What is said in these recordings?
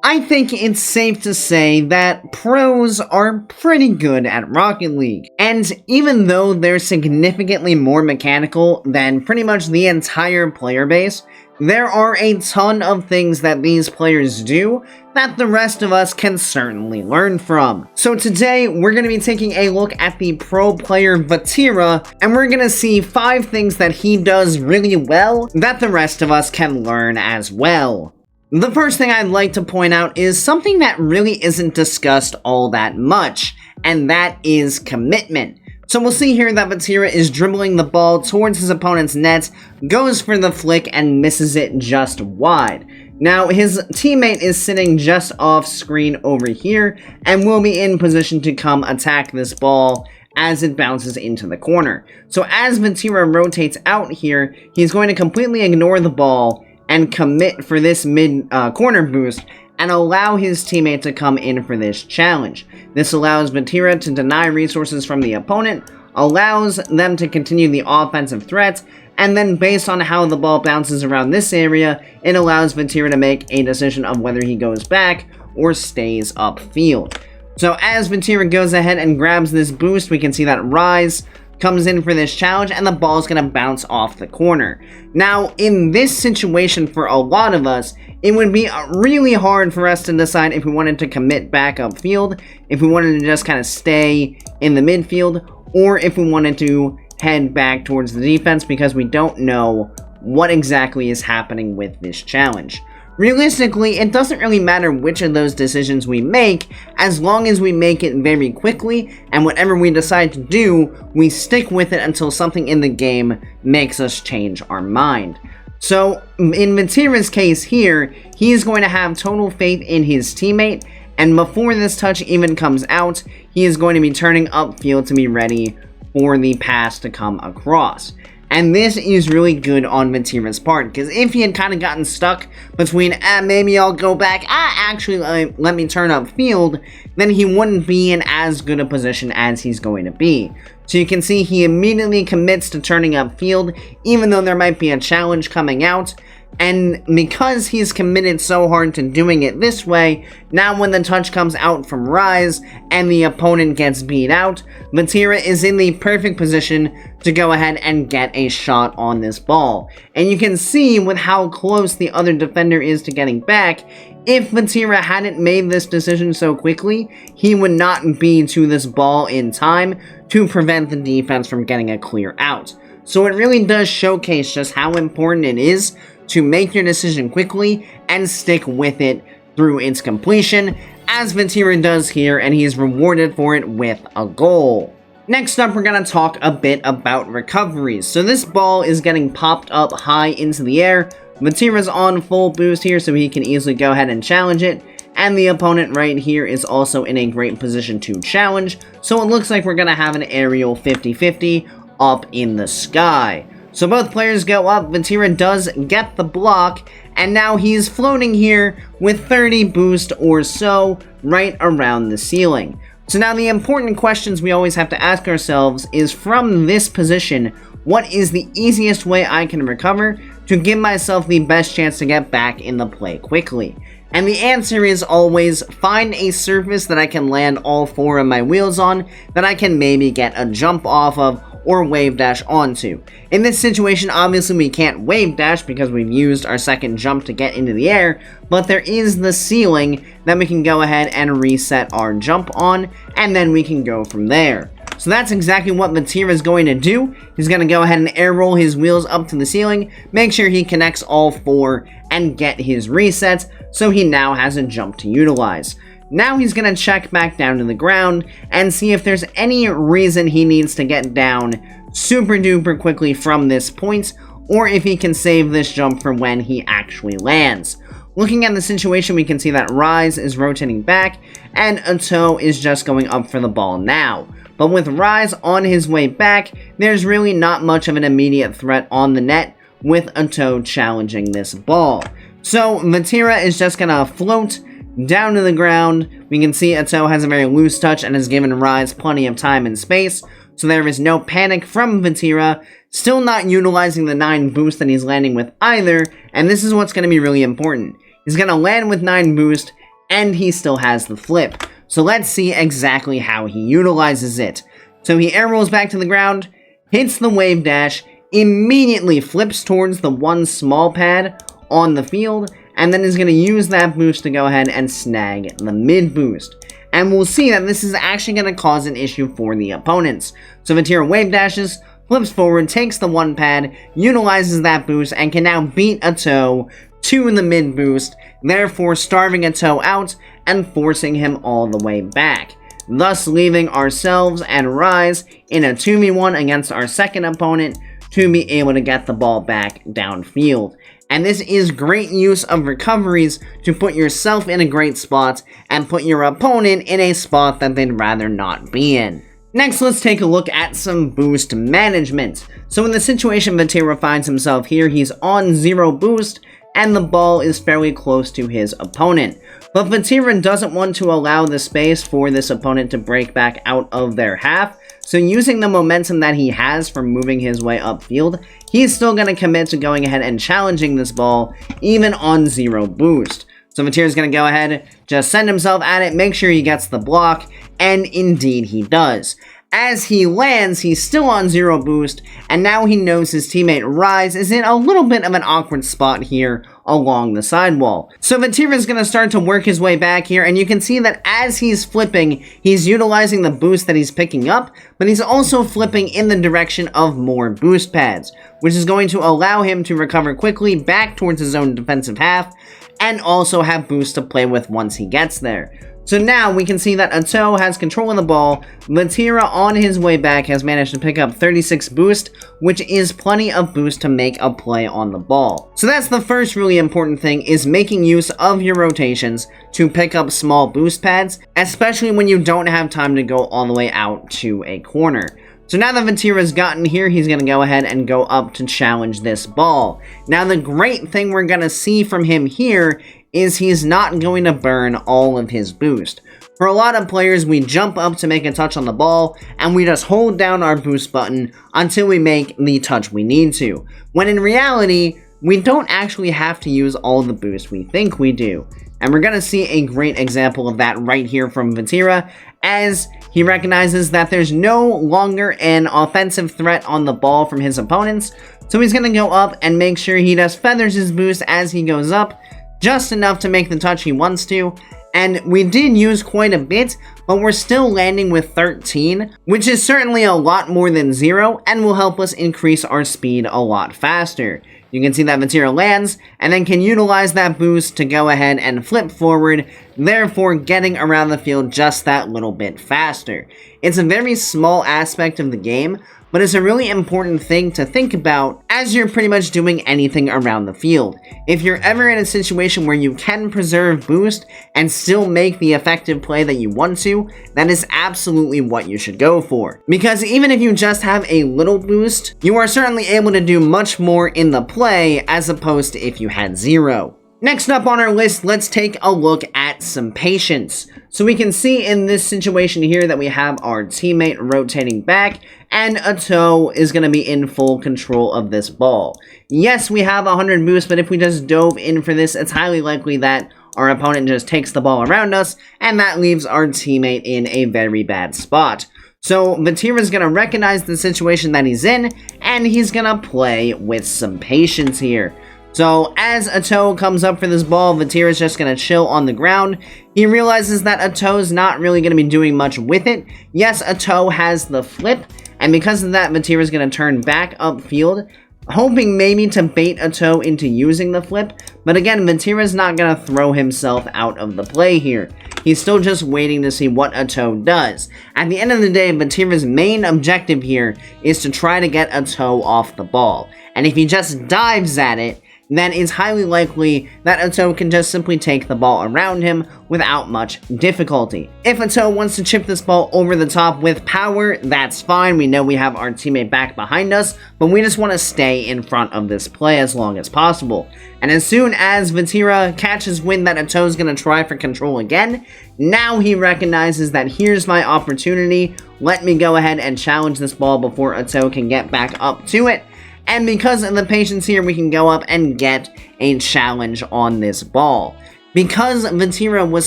I think it's safe to say that pros are pretty good at Rocket League, and even though they're significantly more mechanical than pretty much the entire player base, there are a ton of things that these players do that the rest of us can certainly learn from. So today, we're going to be taking a look at the pro player Vatira, and we're going to see 5 things that he does really well that the rest of us can learn as well. The first thing I'd like to point out is something that really isn't discussed all that much, and that is commitment. So we'll see here that Vatira is dribbling the ball towards his opponent's net, goes for the flick, and misses it just wide. Now, his teammate is sitting just off screen over here, and will be in position to come attack this ball as it bounces into the corner. So as Vatira rotates out here, he's going to completely ignore the ball and commit for this mid-corner boost, and allow his teammate to come in for this challenge. This allows Vatira to deny resources from the opponent, allows them to continue the offensive threat, and then based on how the ball bounces around this area, it allows Vatira to make a decision of whether he goes back or stays upfield. So as Vatira goes ahead and grabs this boost, we can see that Rise comes in for this challenge, and the ball is going to bounce off the corner. Now, in this situation, for a lot of us, it would be really hard for us to decide if we wanted to commit back upfield, if we wanted to just kind of stay in the midfield, or if we wanted to head back towards the defense, because we don't know what exactly is happening with this challenge. Realistically, it doesn't really matter which of those decisions we make, as long as we make it very quickly, and whatever we decide to do, we stick with it until something in the game makes us change our mind. So, in Vatira's case here, he is going to have total faith in his teammate, and before this touch even comes out, he is going to be turning upfield to be ready for the pass to come across. And this is really good on Vatira's part, because if he had kind of gotten stuck between, maybe I'll go back, actually let me turn upfield, then he wouldn't be in as good a position as he's going to be. So you can see he immediately commits to turning upfield, even though there might be a challenge coming out. And because he's committed so hard to doing it this way, now when the touch comes out from Rise and the opponent gets beat out, Vatira is in the perfect position to go ahead and get a shot on this ball. And you can see with how close the other defender is to getting back, if Vatira hadn't made this decision so quickly, he would not be to this ball in time to prevent the defense from getting a clear out. So it really does showcase just how important it is to make your decision quickly and stick with it through its completion, as Vatira does here, and he is rewarded for it with a goal. Next up, we're going to talk a bit about recoveries. So this ball is getting popped up high into the air. Vatira's on full boost here, so he can easily go ahead and challenge it, and the opponent right here is also in a great position to challenge, so it looks like we're going to have an aerial 50-50 up in the sky. So both players go up, Vatira does get the block, and now he's floating here with 30 boost or so right around the ceiling. So now the important questions we always have to ask ourselves is, from this position, what is the easiest way I can recover to give myself the best chance to get back in the play quickly? And the answer is always find a surface that I can land all 4 of my wheels on, that I can maybe get a jump off of or wave dash onto. In this situation, obviously we can't wave dash because we've used our second jump to get into the air, but there is the ceiling that we can go ahead and reset our jump on, and then we can go from there. So that's exactly what Vatira is going to do. He's going to go ahead and air roll his wheels up to the ceiling, make sure he connects all 4, and get his resets, so he now has a jump to utilize. Now he's going to check back down to the ground and see if there's any reason he needs to get down super duper quickly from this point, or if he can save this jump for when he actually lands. Looking at the situation, we can see that Rise is rotating back, and Ato is just going up for the ball now. But with Rise on his way back, there's really not much of an immediate threat on the net with Ato challenging this ball. So Vatira is just going to float down to the ground. We can see Ato has a very loose touch and has given Rise plenty of time and space, so there is no panic from Vatira, still not utilizing the 9 boost that he's landing with either, and this is what's going to be really important. He's going to land with 9 boost, and he still has the flip. So let's see exactly how he utilizes it. So he air rolls back to the ground, hits the wave dash, immediately flips towards the one small pad on the field, and then is going to use that boost to go ahead and snag the mid boost. And we'll see that this is actually going to cause an issue for the opponents. So Vatira wave dashes, flips forward, takes the one pad, utilizes that boost, and can now beat a toe to the mid boost, therefore starving a toe out and forcing him all the way back, thus leaving ourselves and Rise in a 2v1 against our second opponent to be able to get the ball back downfield. And this is great use of recoveries to put yourself in a great spot and put your opponent in a spot that they'd rather not be in. Next, let's take a look at some boost management. So in the situation Vatira finds himself here, he's on 0 boost, and the ball is fairly close to his opponent. But Vatira doesn't want to allow the space for this opponent to break back out of their half, so using the momentum that he has from moving his way upfield, he's still going to commit to going ahead and challenging this ball, even on 0 boost. So Vatira's going to go ahead, just send himself at it, make sure he gets the block, and indeed he does. As he lands, he's still on 0 boost, and now he knows his teammate Rise is in a little bit of an awkward spot here along the sidewall. So Vatira's going to start to work his way back here, and you can see that as he's flipping, he's utilizing the boost that he's picking up, but he's also flipping in the direction of more boost pads, which is going to allow him to recover quickly back towards his own defensive half, and also have boost to play with once he gets there. So now we can see that Ato has control of the ball. Vatira on his way back has managed to pick up 36 boost, which is plenty of boost to make a play on the ball. So that's the first really important thing, is making use of your rotations to pick up small boost pads, especially when you don't have time to go all the way out to a corner. So now that Vatira's gotten here, he's going to go ahead and go up to challenge this ball. Now the great thing we're going to see from him here is he's not going to burn all of his boost. For a lot of players, we jump up to make a touch on the ball, and we just hold down our boost button until we make the touch we need to. When in reality, we don't actually have to use all the boost we think we do. And we're going to see a great example of that right here from Vatira, as he recognizes that there's no longer an offensive threat on the ball from his opponents, so he's going to go up and make sure he just feathers his boost as he goes up, just enough to make the touch he wants to, and we did use quite a bit, but we're still landing with 13, which is certainly a lot more than 0, and will help us increase our speed a lot faster. You can see that Vatira lands, and then can utilize that boost to go ahead and flip forward, therefore getting around the field just that little bit faster. It's a very small aspect of the game, but it's a really important thing to think about as you're pretty much doing anything around the field. If you're ever in a situation where you can preserve boost and still make the effective play that you want to, that is absolutely what you should go for. Because even if you just have a little boost, you are certainly able to do much more in the play as opposed to if you had 0. Next up on our list, let's take a look at some patience. So we can see in this situation here that we have our teammate rotating back, and Ato is going to be in full control of this ball. Yes, we have 100 boost, but if we just dove in for this, it's highly likely that our opponent just takes the ball around us, and that leaves our teammate in a very bad spot. So Vatira's going to recognize the situation that he's in, and he's going to play with some patience here. So as Ato comes up for this ball, Vatira's just going to chill on the ground. He realizes that Ato's not really going to be doing much with it. Yes, Ato has the flip, and because of that, Vatira's going to turn back upfield, hoping maybe to bait Ato into using the flip. But again, Vatira's not going to throw himself out of the play here. He's still just waiting to see what Ato does. At the end of the day, Vatira's main objective here is to try to get Ato off the ball. And if he just dives at it, then it's highly likely that Ato can just simply take the ball around him without much difficulty. If Ato wants to chip this ball over the top with power, that's fine. We know we have our teammate back behind us, but we just want to stay in front of this play as long as possible. And as soon as Vatira catches wind that Ato's going to try for control again, now he recognizes that here's my opportunity. Let me go ahead and challenge this ball before Ato can get back up to it. And because of the patience here, we can go up and get a challenge on this ball. Because Vatira was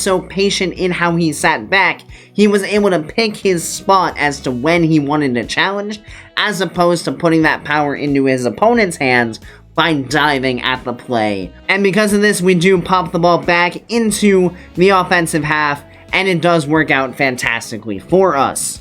so patient in how he sat back, he was able to pick his spot as to when he wanted to challenge, as opposed to putting that power into his opponent's hands by diving at the play. And because of this, we do pop the ball back into the offensive half, and it does work out fantastically for us.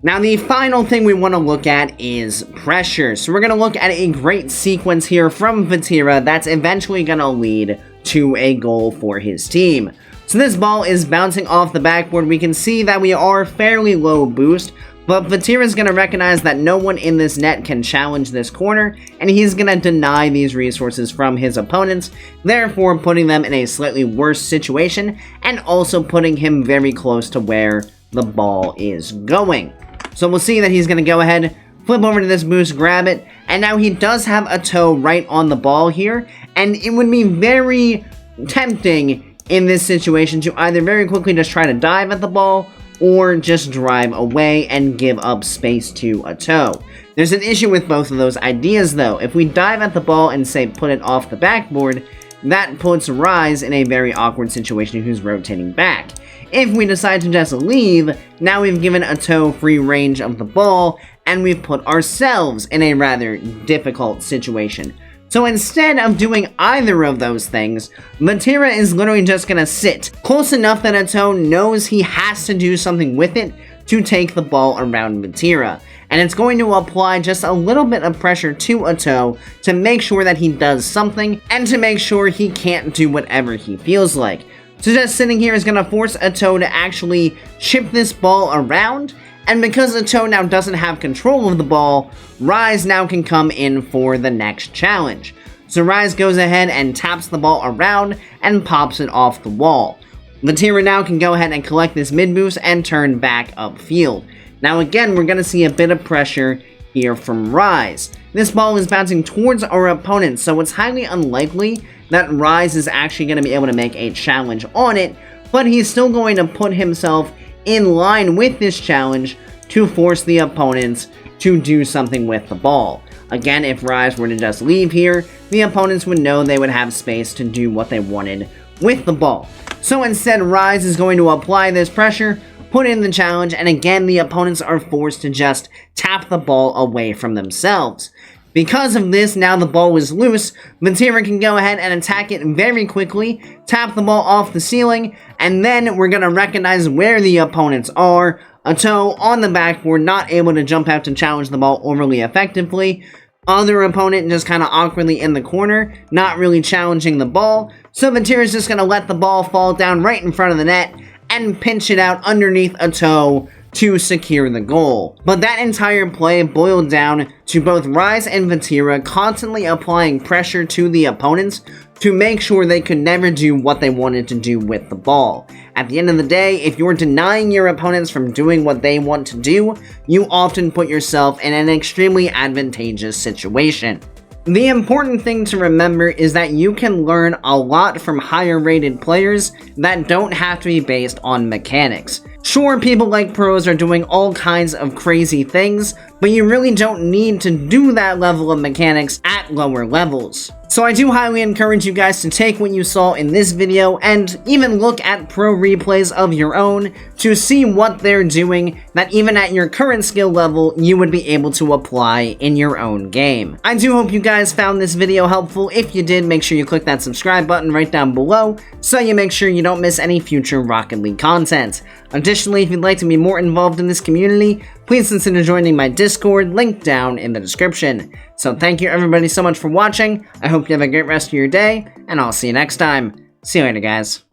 Now, the final thing we want to look at is pressure. So we're going to look at a great sequence here from Vatira that's eventually going to lead to a goal for his team. So this ball is bouncing off the backboard. We can see that we are fairly low boost, but Vatira is going to recognize that no one in this net can challenge this corner, and he's going to deny these resources from his opponents, therefore putting them in a slightly worse situation, and also putting him very close to where the ball is going. So we'll see that he's going to go ahead, flip over to this boost, grab it, and now he does have a toe right on the ball here, and it would be very tempting in this situation to either very quickly just try to dive at the ball, or just drive away and give up space to a toe. There's an issue with both of those ideas though. If we dive at the ball and say put it off the backboard, that puts Rise in a very awkward situation who's rotating back. If we decide to just leave, now we've given a toe free range of the ball, and we've put ourselves in a rather difficult situation. So instead of doing either of those things, Vatira is literally just going to sit close enough that Ato knows he has to do something with it to take the ball around Vatira. And it's going to apply just a little bit of pressure to Ato to make sure that he does something, and to make sure he can't do whatever he feels like. So just sitting here is going to force Ato to actually chip this ball around, and because Ato now doesn't have control of the ball, Rise now can come in for the next challenge. So Rise goes ahead and taps the ball around and pops it off the wall. Vatira now can go ahead and collect this mid boost and turn back upfield. Now again, we're going to see a bit of pressure here from Rise. This ball is bouncing towards our opponent, so it's highly unlikely that Rise is actually going to be able to make a challenge on it, but he's still going to put himself in line with this challenge to force the opponents to do something with the ball. Again, if Rise were to just leave here, the opponents would know they would have space to do what they wanted with the ball. So instead, Rise is going to apply this pressure, put in the challenge, and again, the opponents are forced to just tap the ball away from themselves. Because of this, now the ball is loose, Vatira can go ahead and attack it very quickly, tap the ball off the ceiling, and then we're going to recognize where the opponents are. Ato on the backboard, not able to jump out to challenge the ball overly effectively. Other opponent just kind of awkwardly in the corner, not really challenging the ball. So Vatira's just going to let the ball fall down right in front of the net and pinch it out underneath Ato to secure the goal. But that entire play boiled down to both Rise and Vatira constantly applying pressure to the opponents to make sure they could never do what they wanted to do with the ball. At the end of the day, if you're denying your opponents from doing what they want to do, you often put yourself in an extremely advantageous situation. The important thing to remember is that you can learn a lot from higher rated players that don't have to be based on mechanics. Sure, people like pros are doing all kinds of crazy things, but you really don't need to do that level of mechanics at lower levels. So I do highly encourage you guys to take what you saw in this video and even look at pro replays of your own to see what they're doing that even at your current skill level you would be able to apply in your own game. I do hope you guys found this video helpful. If you did, make sure you click that subscribe button right down below so you make sure you don't miss any future Rocket League content. Additionally, if you'd like to be more involved in this community, please consider joining my Discord, link down in the description. So thank you everybody so much for watching, I hope you have a great rest of your day, and I'll see you next time. See you later, guys.